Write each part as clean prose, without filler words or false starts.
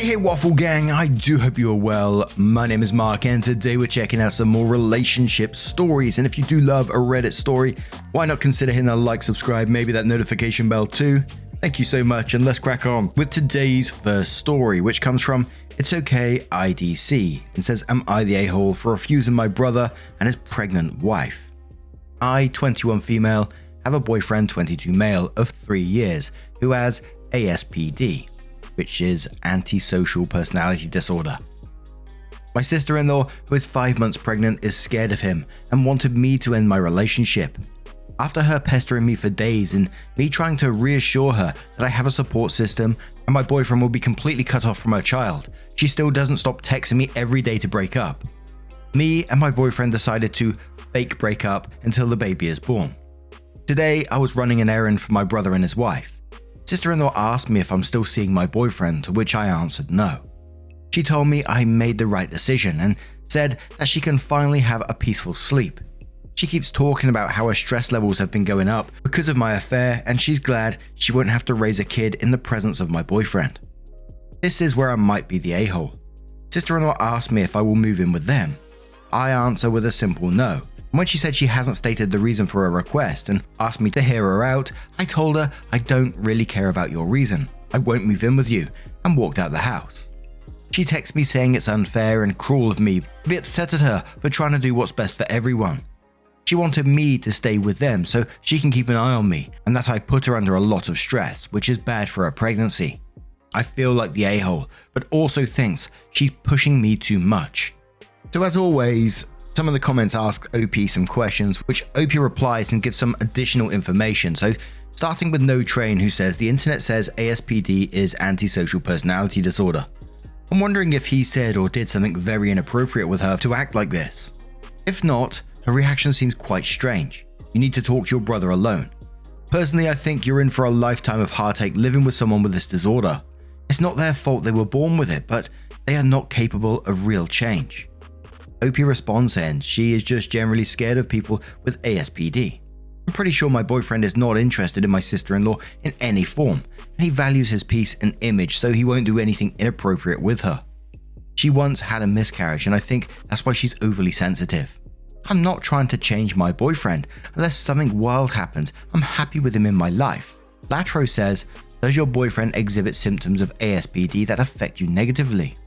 Hey Waffle Gang, I do hope you are well. My name is Mark and today we're checking out some more relationship stories, and if you do love a Reddit story, why not consider hitting that like, subscribe, maybe that notification bell too. Thank you so much, and let's crack on with today's first story, which comes from It's Okay IDC. It says, am I the a-hole for refusing my brother and his pregnant wife? I, 21 female, have a boyfriend, 22 male, of 3 years, who has ASPD, which is antisocial personality disorder. My sister-in-law, who is 5 months pregnant, is scared of him and wanted me to end my relationship. After her pestering me for days and me trying to reassure her that I have a support system and my boyfriend will be completely cut off from her child, she still doesn't stop texting me every day to break up. Me and my boyfriend decided to fake break up until the baby is born. Today, I was running an errand for my brother and his wife. Sister-in-law asked me if I'm still seeing my boyfriend, to which I answered no. She told me I made the right decision and said that she can finally have a peaceful sleep. She keeps talking about how her stress levels have been going up because of my affair, and she's glad she won't have to raise a kid in the presence of my boyfriend. This is where I might be the a-hole. Sister-in-law asked me if I will move in with them. I answer with a simple no. When she said she hasn't stated the reason for her request and asked me to hear her out, I told her I don't really care about your reason. I won't move in with you, and walked out the house. She texted me saying it's unfair and cruel of me to be upset at her for trying to do what's best for everyone. She wanted me to stay with them so she can keep an eye on me, and that I put her under a lot of stress, which is bad for her pregnancy. I feel like the a-hole, but also thinks she's pushing me too much. So as always, some of the comments ask OP some questions, which OP replies and gives some additional information. So starting with No Train, who says, the internet says ASPD is antisocial personality disorder. I'm wondering if he said or did something very inappropriate with her to act like this. If not, her reaction seems quite strange. You need to talk to your brother alone. Personally, I think you're in for a lifetime of heartache living with someone with this disorder. It's not their fault they were born with it, but they are not capable of real change. OP responds saying she is just generally scared of people with ASPD. I'm pretty sure my boyfriend is not interested in my sister-in-law in any form, and he values his peace and image, so he won't do anything inappropriate with her. She once had a miscarriage, and I think that's why she's overly sensitive. I'm not trying to change my boyfriend. Unless something wild happens, I'm happy with him in my life. Latro says, does your boyfriend exhibit symptoms of ASPD that affect you negatively?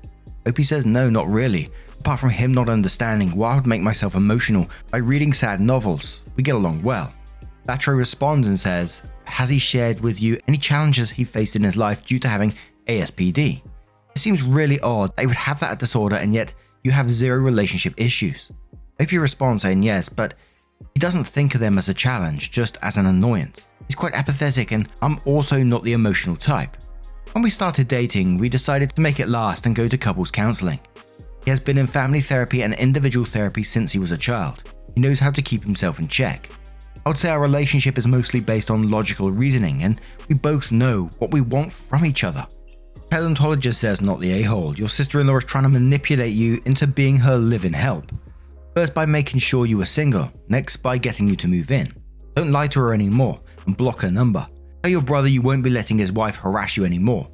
OP says no, not really. Apart from him not understanding why I would make myself emotional by reading sad novels. We get along well. Latro responds and says, has he shared with you any challenges he faced in his life due to having ASPD? It seems really odd that he would have that disorder and yet you have zero relationship issues. OP responds saying yes, but he doesn't think of them as a challenge, just as an annoyance. He's quite apathetic, and I'm also not the emotional type. When we started dating, we decided to make it last and go to couples counseling. He has been in family therapy and individual therapy since he was a child. He knows how to keep himself in check. I would say our relationship is mostly based on logical reasoning, and we both know what we want from each other. Paleontologist says, not the a-hole. Your sister-in-law is trying to manipulate you into being her live-in help. First by making sure you are single, next by getting you to move in. Don't lie to her anymore and block her number. Tell your brother you won't be letting his wife harass you anymore.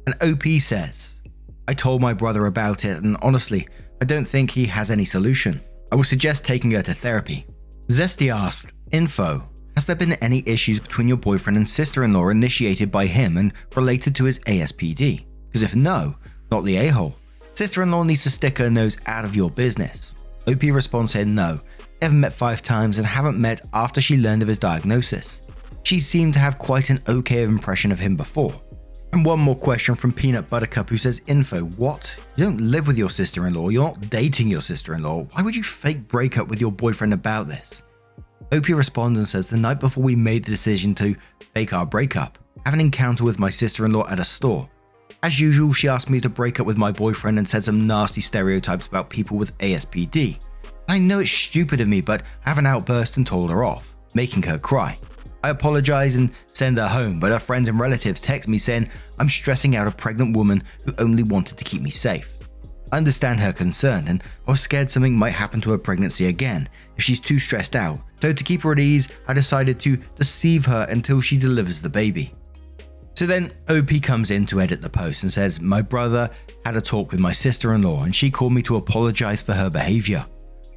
And OP says, I told my brother about it, and honestly, I don't think he has any solution. I would suggest taking her to therapy. Zesty asked, info, has there been any issues between your boyfriend and sister-in-law initiated by him and related to his ASPD? Because if no, not the a-hole. Sister-in-law needs to stick her nose out of your business. OP response said no, they haven't met 5 times and haven't met after she learned of his diagnosis. She seemed to have quite an okay impression of him before. And one more question from Peanut Buttercup, who says, info, what? You don't live with your sister-in-law, you're not dating your sister-in-law. Why would you fake break up with your boyfriend about this? OP responds and says, the night before we made the decision to fake our breakup, I have an encounter with my sister-in-law at a store. As usual, she asked me to break up with my boyfriend and said some nasty stereotypes about people with ASPD. I know it's stupid of me, but I have an outburst and told her off, making her cry. I apologize and send her home, but her friends and relatives text me saying I'm stressing out a pregnant woman who only wanted to keep me safe. I understand her concern, and I was scared something might happen to her pregnancy again if she's too stressed out, so to keep her at ease, I decided to deceive her until she delivers the baby. So then OP comes in to edit the post and says, my brother had a talk with my sister-in-law and she called me to apologize for her behavior.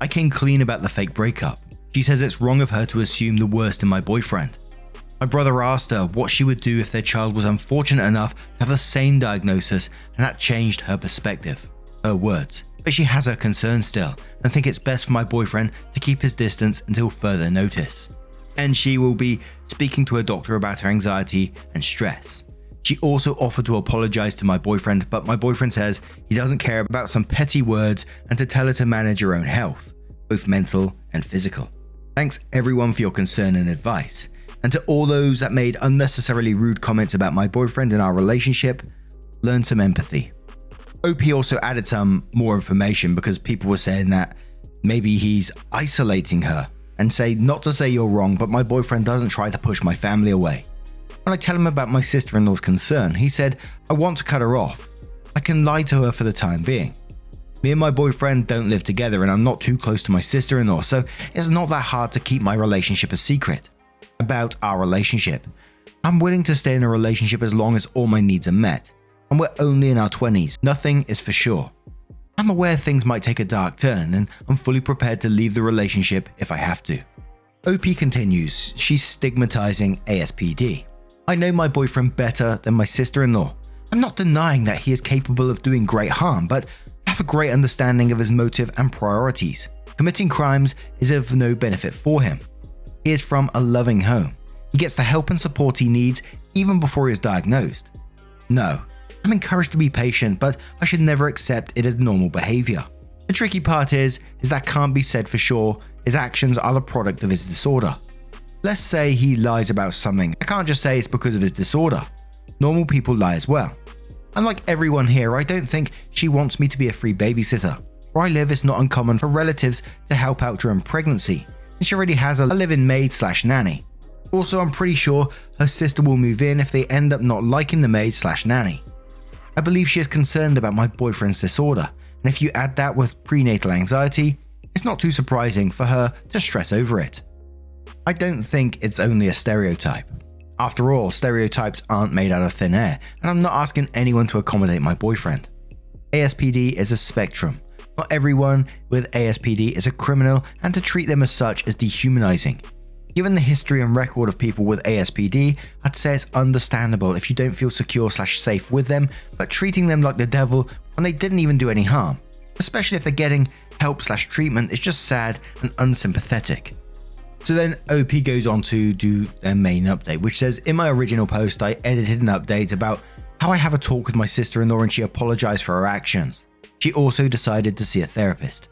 I came clean about the fake breakup. She says it's wrong of her to assume the worst in my boyfriend. My brother asked her what she would do if their child was unfortunate enough to have the same diagnosis, and that changed her perspective. Her words. But she has her concerns still and think it's best for my boyfriend to keep his distance until further notice. And she will be speaking to her doctor about her anxiety and stress. She also offered to apologize to my boyfriend, but my boyfriend says he doesn't care about some petty words and to tell her to manage her own health, both mental and physical. Thanks everyone for your concern and advice. And to all those that made unnecessarily rude comments about my boyfriend and our relationship, learn some empathy. OP also added some more information because people were saying that maybe he's isolating her and say not to say you're wrong, but my boyfriend doesn't try to push my family away. When I tell him about my sister-in-law's concern, he said, I want to cut her off. I can lie to her for the time being. Me and my boyfriend don't live together and I'm not too close to my sister-in-law, so it's not that hard to keep my relationship a secret. About our relationship. I'm willing to stay in a relationship as long as all my needs are met, and we're only in our 20s, nothing is for sure. I'm aware things might take a dark turn and I'm fully prepared to leave the relationship if I have to. OP continues, she's stigmatizing ASPD. I know my boyfriend better than my sister-in-law. I'm not denying that he is capable of doing great harm, but I have a great understanding of his motive and priorities. Committing crimes is of no benefit for him. He is from a loving home. He gets the help and support he needs even before he is diagnosed. No, I'm encouraged to be patient, but I should never accept it as normal behavior. The tricky part is that can't be said for sure his actions are the product of his disorder. Let's say he lies about something. I can't just say it's because of his disorder. Normal people lie as well. Unlike everyone here, I don't think she wants me to be a free babysitter. Where I live, it's not uncommon for relatives to help out during pregnancy. She already has a live-in maid/nanny. Also, I'm pretty sure her sister will move in if they end up not liking the maid/nanny. I believe she is concerned about my boyfriend's disorder, and if you add that with prenatal anxiety, it's not too surprising for her to stress over it. I don't think it's only a stereotype. After all, stereotypes aren't made out of thin air, and I'm not asking anyone to accommodate my boyfriend. ASPD is a spectrum. Not everyone with ASPD is a criminal, and to treat them as such is dehumanizing. Given the history and record of people with ASPD, I'd say it's understandable if you don't feel secure/safe with them, but treating them like the devil when they didn't even do any harm, especially if they're getting help/treatment, is just sad and unsympathetic. So then OP goes on to do their main update, which says, in my original post I edited an update about how I have a talk with my sister-in-law and she apologized for her actions. She also decided to see a therapist.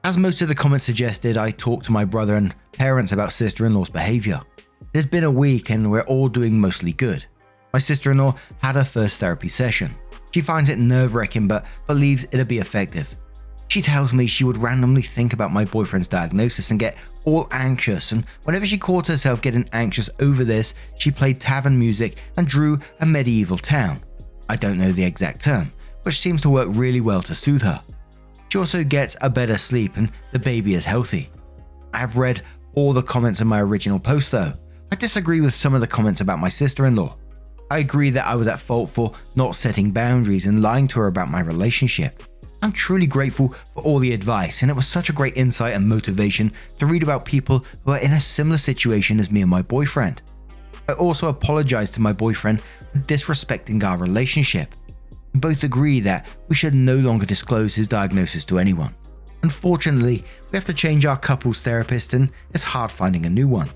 As most of the comments suggested, I talked to my brother and parents about sister-in-law's behavior. It has been a week and we're all doing mostly good. My sister-in-law had her first therapy session. She finds it nerve-wracking but believes it'll be effective. She tells me she would randomly think about my boyfriend's diagnosis and get all anxious, and whenever she caught herself getting anxious over this, she played tavern music and drew a medieval town. I don't know the exact term, which seems to work really well to soothe her. She also gets a better sleep and the baby is healthy. I have read all the comments in my original post though. I disagree with some of the comments about my sister-in-law. I agree that I was at fault for not setting boundaries and lying to her about my relationship. I'm truly grateful for all the advice, and it was such a great insight and motivation to read about people who are in a similar situation as me and my boyfriend. I also apologize to my boyfriend for disrespecting our relationship. We both agree that we should no longer disclose his diagnosis to anyone. Unfortunately, we have to change our couples therapist and it's hard finding a new one.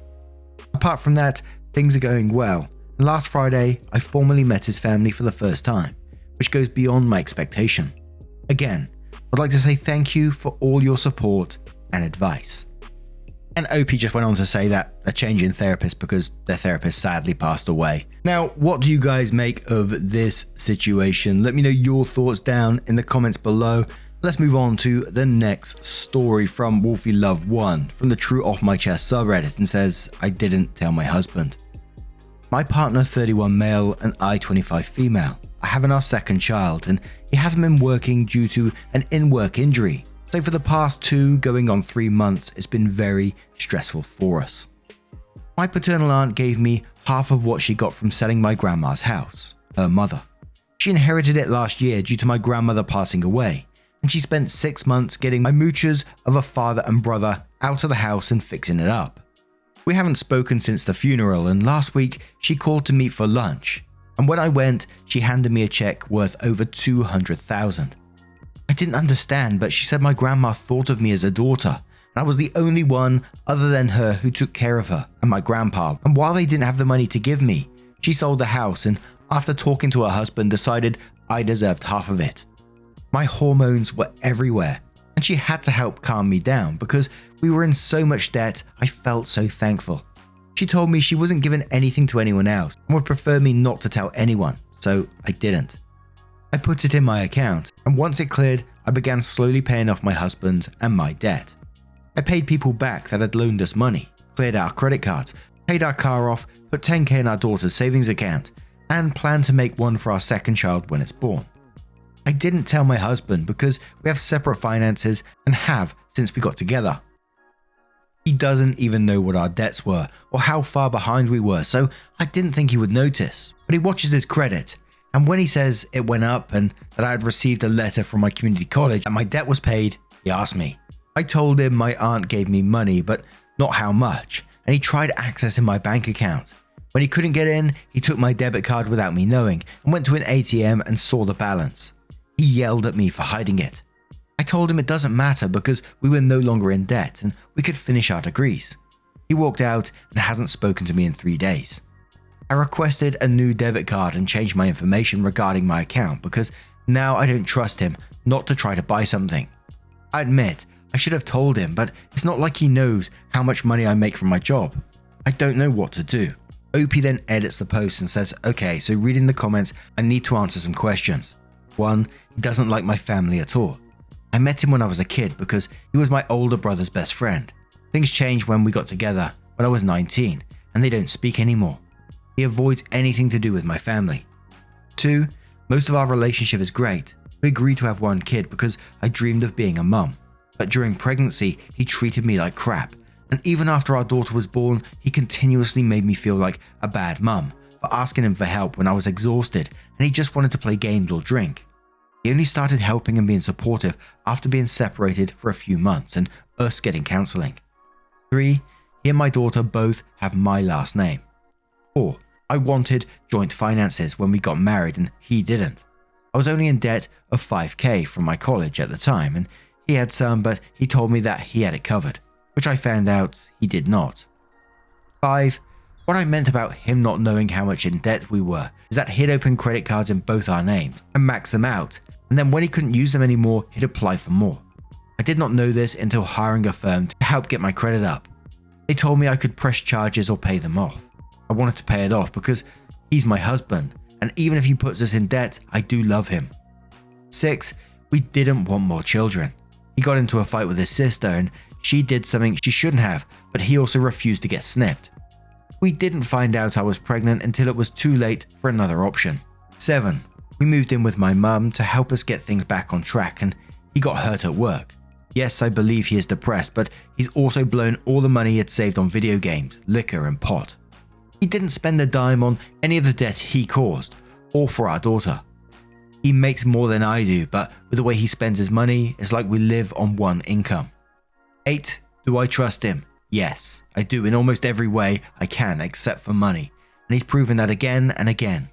Apart from that, things are going well, and last Friday I formally met his family for the first time, which goes beyond my expectation. Again, I'd like to say thank you for all your support and advice. And OP just went on to say that a change in therapist because their therapist sadly passed away. Now, what do you guys make of this situation? Let me know your thoughts down in the comments below. Let's move on to the next story from Wolfie Love 1 from the True Off My Chest subreddit, and says, I didn't tell my husband. My partner 31 male and I 25 female. I have our second child and he hasn't been working due to an in-work injury. So for the past 2 going on 3 months, it's been very stressful for us. My paternal aunt gave me half of what she got from selling my grandma's house, her mother. She inherited it last year due to my grandmother passing away, and she spent 6 months getting my moochers of a father and brother out of the house and fixing it up. We haven't spoken since the funeral, and last week she called to meet for lunch, and when I went, she handed me a check worth over $200,000. I didn't understand, but she said my grandma thought of me as a daughter, and I was the only one other than her who took care of her and my grandpa, and while they didn't have the money to give me, she sold the house and after talking to her husband decided I deserved half of it. My hormones were everywhere, and she had to help calm me down because we were in so much debt. I felt so thankful. She told me she wasn't giving anything to anyone else and would prefer me not to tell anyone, so I didn't. I put it in my account, and once it cleared, I began slowly paying off my husband's and my debt. I paid people back that had loaned us money, cleared our credit cards, paid our car off, put $10,000 in our daughter's savings account, and planned to make one for our second child when it's born. I didn't tell my husband because we have separate finances and have since we got together. He doesn't even know what our debts were or how far behind we were, so I didn't think he would notice. But he watches his credit, and when he says it went up and that I had received a letter from my community college and my debt was paid, he asked me. I told him my aunt gave me money, but not how much, and he tried accessing my bank account. When he couldn't get in, he took my debit card without me knowing and went to an ATM and saw the balance. He yelled at me for hiding it. I told him it doesn't matter because we were no longer in debt and we could finish our degrees. He walked out and hasn't spoken to me in 3 days. I requested a new debit card and changed my information regarding my account because now I don't trust him not to try to buy something. I admit I should have told him, but it's not like he knows how much money I make from my job. I don't know what to do. Opie then edits the post and says, okay, so reading the comments, I need to answer some questions. 1, he doesn't like my family at all. I met him when I was a kid because he was my older brother's best friend. Things changed when we got together when I was 19 and they don't speak anymore. He avoids anything to do with my family. 2, most of our relationship is great. We agreed to have 1 kid because I dreamed of being a mum. But during pregnancy, he treated me like crap. And even after our daughter was born, he continuously made me feel like a bad mum for asking him for help when I was exhausted and he just wanted to play games or drink. He only started helping and being supportive after being separated for a few months and us getting counseling. 3, he and my daughter both have my last name. 4, I wanted joint finances when we got married and he didn't. I was only in debt of $5,000 from my college at the time and he had some, but he told me that he had it covered, which I found out he did not. 5, what I meant about him not knowing how much in debt we were is that he'd open credit cards in both our names and max them out, and then when he couldn't use them anymore, he'd apply for more. I did not know this until hiring a firm to help get my credit up. They told me I could press charges or pay them off. I wanted to pay it off because he's my husband, and even if he puts us in debt, I do love him. 6, we didn't want more children. He got into a fight with his sister and she did something she shouldn't have, but he also refused to get snipped. We didn't find out I was pregnant until it was too late for another option. 7, we moved in with my mum to help us get things back on track and he got hurt at work. Yes, I believe he is depressed, but he's also blown all the money he had saved on video games, liquor and pot. He didn't spend a dime on any of the debt he caused, or for our daughter. He makes more than I do, but with the way he spends his money, it's like we live on 1 income. 8, do I trust him? Yes, I do in almost every way I can except for money, and he's proven that again and again.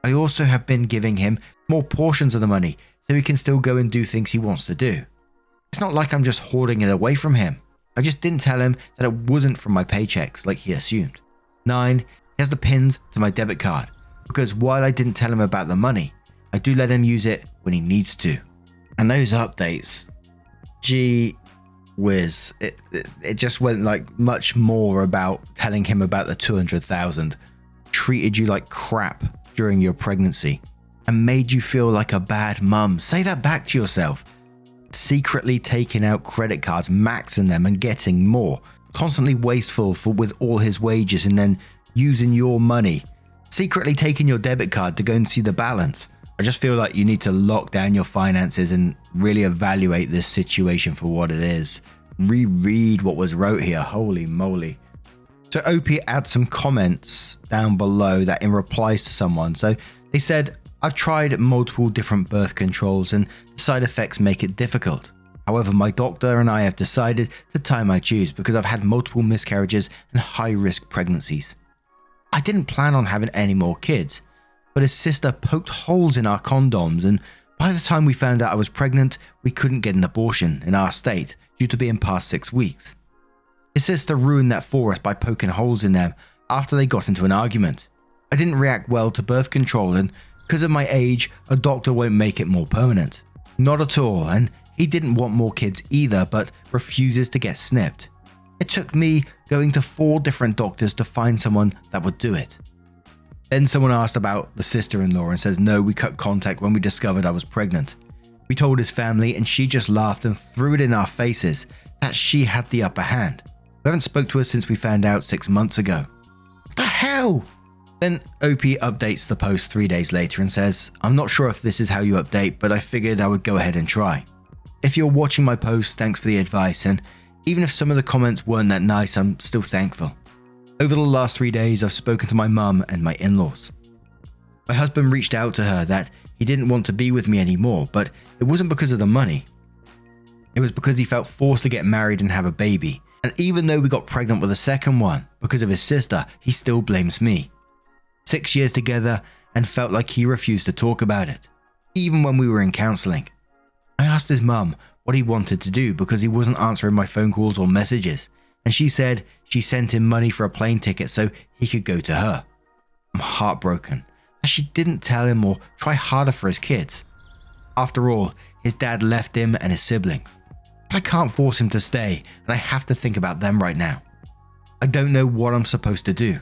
I also have been giving him more portions of the money so he can still go and do things he wants to do. It's not like I'm just hoarding it away from him. I just didn't tell him that it wasn't from my paychecks like he assumed. 9, he has the pins to my debit card, because while I didn't tell him about the money, I do let him use it when he needs to. And those updates, gee whiz, it just went like much more about telling him about the 200,000, treated you like crap during your pregnancy, and made you feel like a bad mum. Say that back to yourself. Secretly taking out credit cards, maxing them and getting more. Constantly wasteful with all his wages and then using your money. Secretly taking your debit card to go and see the balance. I just feel like you need to lock down your finances and really evaluate this situation for what it is. Reread what was wrote here. Holy moly. So OP adds some comments down below that in replies to someone. So they said, I've tried multiple different birth controls and the side effects make it difficult. However, my doctor and I have decided to tie my shoes because I've had multiple miscarriages and high-risk pregnancies. I didn't plan on having any more kids, but his sister poked holes in our condoms, and by the time we found out I was pregnant, we couldn't get an abortion in our state due to being past 6 weeks. His sister ruined that for us by poking holes in them after they got into an argument. I didn't react well to birth control, and because of my age, a doctor won't make it more permanent. Not at all, and he didn't want more kids either, but refuses to get snipped. It took me going to 4 different doctors to find someone that would do it. Then someone asked about the sister-in-law and says, no, we cut contact when we discovered I was pregnant. We told his family and she just laughed and threw it in our faces that she had the upper hand. We haven't spoke to her since we found out 6 months ago. What the hell? Then OP updates the post 3 days later and says, I'm not sure if this is how you update, but I figured I would go ahead and try. If you're watching my post, thanks for the advice, and even if some of the comments weren't that nice, I'm still thankful. Over the last 3 days, I've spoken to my mum and my in-laws. My husband reached out to her that he didn't want to be with me anymore, but it wasn't because of the money. It was because he felt forced to get married and have a baby, and even though we got pregnant with a second one, because of his sister, he still blames me. 6 years together and felt like he refused to talk about it, even when we were in counselling. I asked his mum what he wanted to do because he wasn't answering my phone calls or messages, and she said she sent him money for a plane ticket so he could go to her. I'm heartbroken that she didn't tell him or try harder for his kids. After all, his dad left him and his siblings. But I can't force him to stay, and I have to think about them right now. I don't know what I'm supposed to do.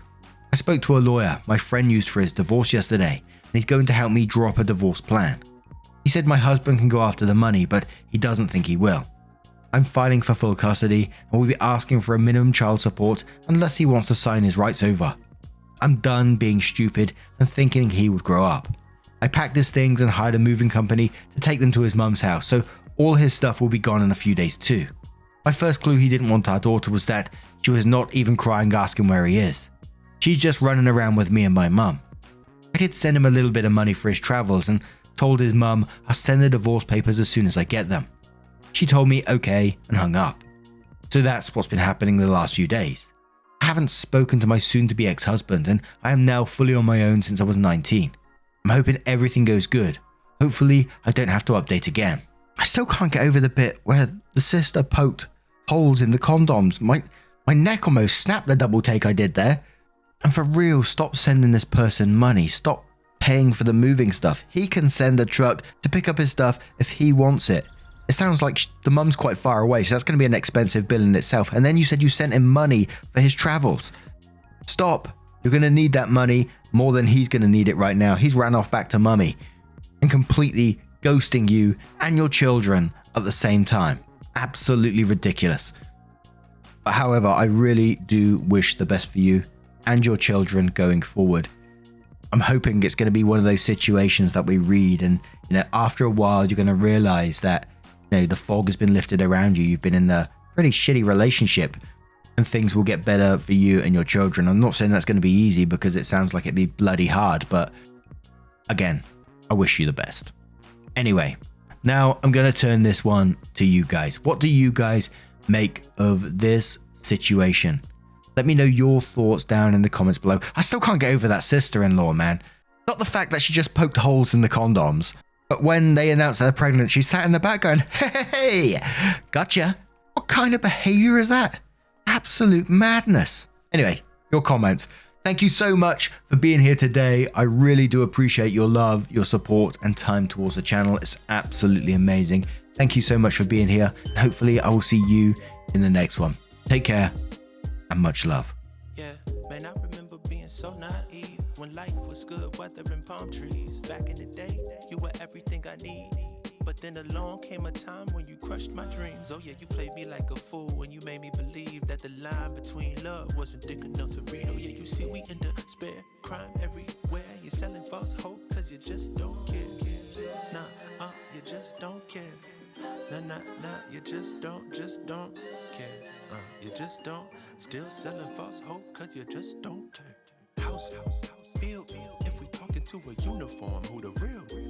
I spoke to a lawyer my friend used for his divorce yesterday, and he's going to help me draw up a divorce plan. He said my husband can go after the money, but he doesn't think he will. I'm filing for full custody and will be asking for a minimum child support unless he wants to sign his rights over. I'm done being stupid and thinking he would grow up. I packed his things and hired a moving company to take them to his mum's house, so all his stuff will be gone in a few days too. My first clue he didn't want our daughter was that she was not even crying asking where he is. She's just running around with me and my mum. I did send him a little bit of money for his travels and told his mum I'll send the divorce papers as soon as I get them. She told me okay and hung up. So that's what's been happening the last few days. I haven't spoken to my soon-to-be ex-husband and I am now fully on my own since I was 19. I'm hoping everything goes good. Hopefully I don't have to update again. I still can't get over the bit where the sister poked holes in the condoms. My neck almost snapped the double take I did there. And for real, stop sending this person money. Stop paying for the moving stuff. He can send a truck to pick up his stuff if he wants it. It sounds like the mum's quite far away, so that's going to be an expensive bill in itself. And then you said you sent him money for his travels. Stop. You're going to need that money more than he's going to need it right now. He's ran off back to mummy and completely ghosting you and your children at the same time. Absolutely ridiculous. But however, I really do wish the best for you and your children going forward. I'm hoping it's going to be one of those situations that we read and, after a while you're going to realize that, the fog has been lifted around you. You've been in a pretty shitty relationship and things will get better for you and your children. I'm not saying that's going to be easy because it sounds like it'd be bloody hard, but again, I wish you the best. Anyway, now I'm going to turn this one to you guys. What do you guys make of this situation? Let me know your thoughts down in the comments below. I still can't get over that sister-in-law, man. Not the fact that she just poked holes in the condoms, but when they announced they're pregnant, she sat in the back going, hey, gotcha. What kind of behavior is that? Absolute madness. Anyway, your comments. Thank you so much for being here today. I really do appreciate your love, your support, and time towards the channel. It's absolutely amazing. Thank you so much for being here. And hopefully I will see you in the next one. Take care and much love. Yeah, man, I remember being so naive when life was good, weather and palm trees. Back in the day, you were everything I need. But then along came a time when you crushed my dreams. Oh yeah, you played me like a fool when you made me believe that the line between love wasn't thick enough to read. Oh yeah, you see we in despair, crime everywhere. You're selling false hope cause you just don't care. Nah, you just don't care. Nah, you just don't care. You just don't. Still selling false hope, cause you just don't care. House, feel. If we talking to a uniform, who the real?